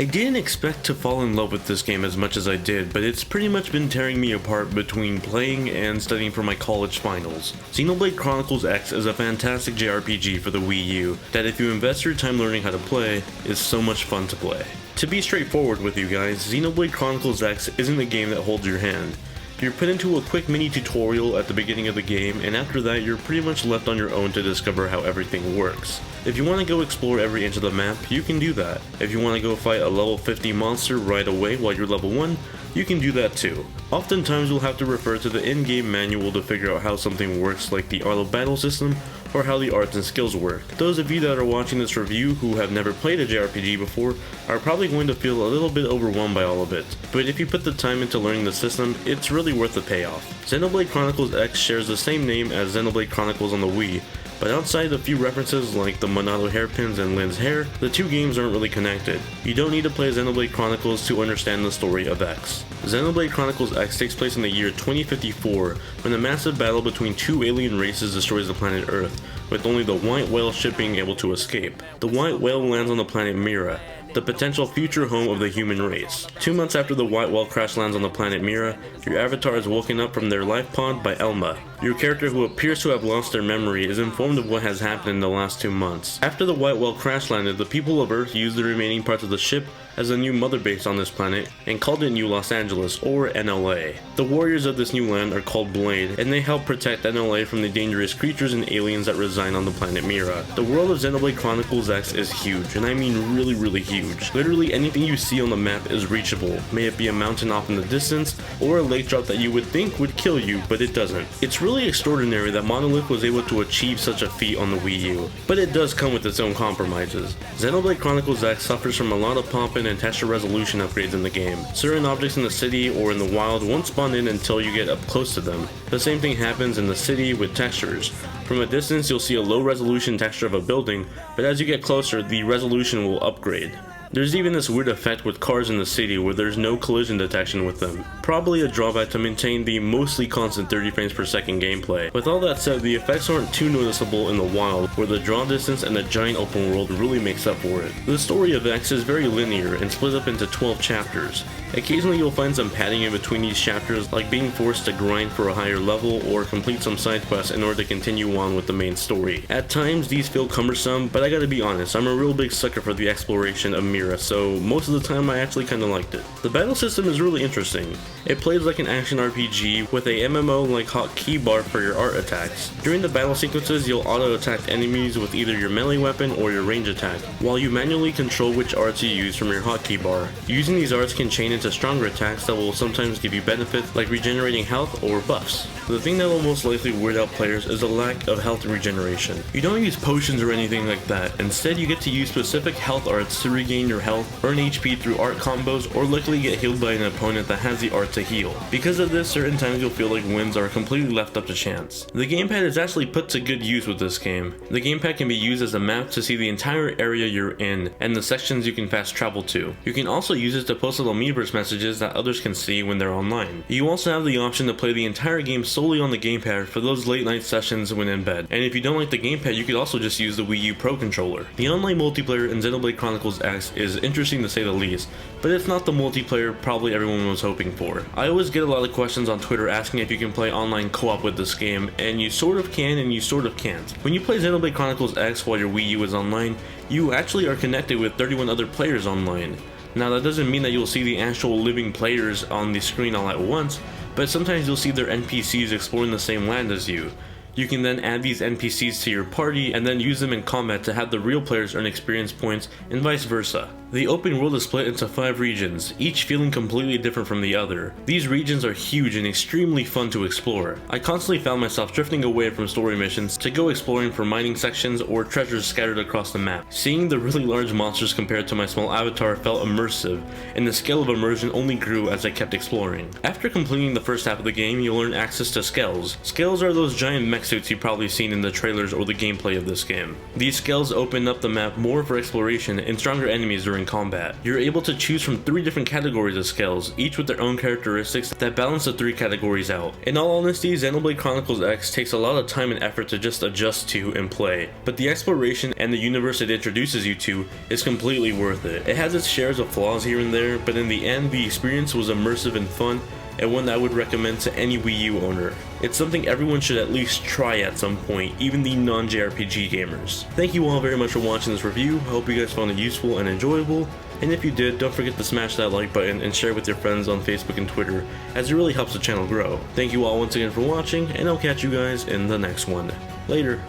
I didn't expect to fall in love with this game as much as I did, but it's pretty much been tearing me apart between playing and studying for my college finals. Xenoblade Chronicles X is a fantastic JRPG for the Wii U that, if you invest your time learning how to play, is so much fun to play. To be straightforward with you guys, Xenoblade Chronicles X isn't a game that holds your hand. You're put into a quick mini tutorial at the beginning of the game, and after that you're pretty much left on your own to discover how everything works. If you want to go explore every inch of the map, you can do that. If you want to go fight a level 50 monster right away while you're level 1, you can do that too. Oftentimes you'll have to refer to the in-game manual to figure out how something works, like the auto battle system, or how the arts and skills work. Those of you that are watching this review who have never played a JRPG before are probably going to feel a little bit overwhelmed by all of it, but if you put the time into learning the system, it's really worth the payoff. Xenoblade Chronicles X shares the same name as Xenoblade Chronicles on the Wii, but outside a few references like the Monolith hairpins and Lynn's hair, the two games aren't really connected. You don't need to play Xenoblade Chronicles to understand the story of X. Xenoblade Chronicles X takes place in the year 2054, when a massive battle between two alien races destroys the planet Earth, with only the White Whale ship being able to escape. The White Whale lands on the planet Mira, the potential future home of the human race. 2 months after the White Whale crash lands on the planet Mira, your avatar is woken up from their life pod by Elma. Your character, who appears to have lost their memory, is informed of what has happened in the last 2 months. After the White Whale crash landed, the people of Earth used the remaining parts of the ship as a new mother base on this planet and called it New Los Angeles, or NLA. The warriors of this new land are called Blade, and they help protect NLA from the dangerous creatures and aliens that reside on the planet Mira. The world of Xenoblade Chronicles X is huge, and I mean really huge. Literally anything you see on the map is reachable, may it be a mountain off in the distance, or a lake drop that you would think would kill you, but it doesn't. It's really extraordinary that Monolith was able to achieve such a feat on the Wii U, but it does come with its own compromises. Xenoblade Chronicles X suffers from a lot of popping and texture resolution upgrades in the game. Certain objects in the city or in the wild won't spawn in until you get up close to them. The same thing happens in the city with textures. From a distance you'll see a low resolution texture of a building, but as you get closer the resolution will upgrade. There's even this weird effect with cars in the city where there's no collision detection with them. Probably a drawback to maintain the mostly constant 30 frames per second gameplay. With all that said, the effects aren't too noticeable in the wild, where the draw distance and the giant open world really makes up for it. The story of X is very linear and split up into 12 chapters. Occasionally you'll find some padding in between these chapters, like being forced to grind for a higher level or complete some side quests in order to continue on with the main story. At times these feel cumbersome, but I gotta be honest, I'm a real big sucker for the exploration of Mira, so most of the time I actually kinda liked it. The battle system is really interesting. It plays like an action RPG with a MMO like hotkey bar for your art attacks. During the battle sequences you'll auto attack enemies with either your melee weapon or your range attack, while you manually control which arts you use from your hotkey bar. Using these arts can chain into stronger attacks that will sometimes give you benefits like regenerating health or buffs. The thing that will most likely weird out players is the lack of health regeneration. You don't use potions or anything like that. Instead you get to use specific health arts to regain your health, earn HP through art combos, or luckily get healed by an opponent that has the art to heal. Because of this, certain times you'll feel like wins are completely left up to chance. The gamepad is actually put to good use with this game. The gamepad can be used as a map to see the entire area you're in and the sections you can fast travel to. You can also use it to post little Miiverse messages that others can see when they're online. You also have the option to play the entire game solely on the gamepad for those late night sessions when in bed. And if you don't like the gamepad, you could also just use the Wii U Pro controller. The online multiplayer in Xenoblade Chronicles X is interesting to say the least, but it's not the multiplayer probably everyone was hoping for. I always get a lot of questions on Twitter asking if you can play online co-op with this game, and you sort of can and you sort of can't. When you play Xenoblade Chronicles X while your Wii U is online, you actually are connected with 31 other players online. Now that doesn't mean that you'll see the actual living players on the screen all at once, but sometimes you'll see their NPCs exploring the same land as you. You can then add these NPCs to your party and then use them in combat to have the real players earn experience points and vice versa. The open world is split into 5 regions, each feeling completely different from the other. These regions are huge and extremely fun to explore. I constantly found myself drifting away from story missions to go exploring for mining sections or treasures scattered across the map. Seeing the really large monsters compared to my small avatar felt immersive, and the scale of immersion only grew as I kept exploring. After completing the first half of the game, you'll earn access to Skells. Skells are those giant mech suits you've probably seen in the trailers or the gameplay of this game. These Skells open up the map more for exploration and stronger enemies during during combat. You're able to choose from 3 different categories of skills, each with their own characteristics that balance the 3 categories out. In all honesty, Xenoblade Chronicles X takes a lot of time and effort to just adjust to and play, but the exploration and the universe it introduces you to is completely worth it. It has its shares of flaws here and there, but in the end the experience was immersive and fun, and one that I would recommend to any Wii U owner. It's something everyone should at least try at some point, even the non-JRPG gamers. Thank you all very much for watching this review. I hope you guys found it useful and enjoyable, and if you did, don't forget to smash that like button and share with your friends on Facebook and Twitter, as it really helps the channel grow. Thank you all once again for watching, and I'll catch you guys in the next one. Later.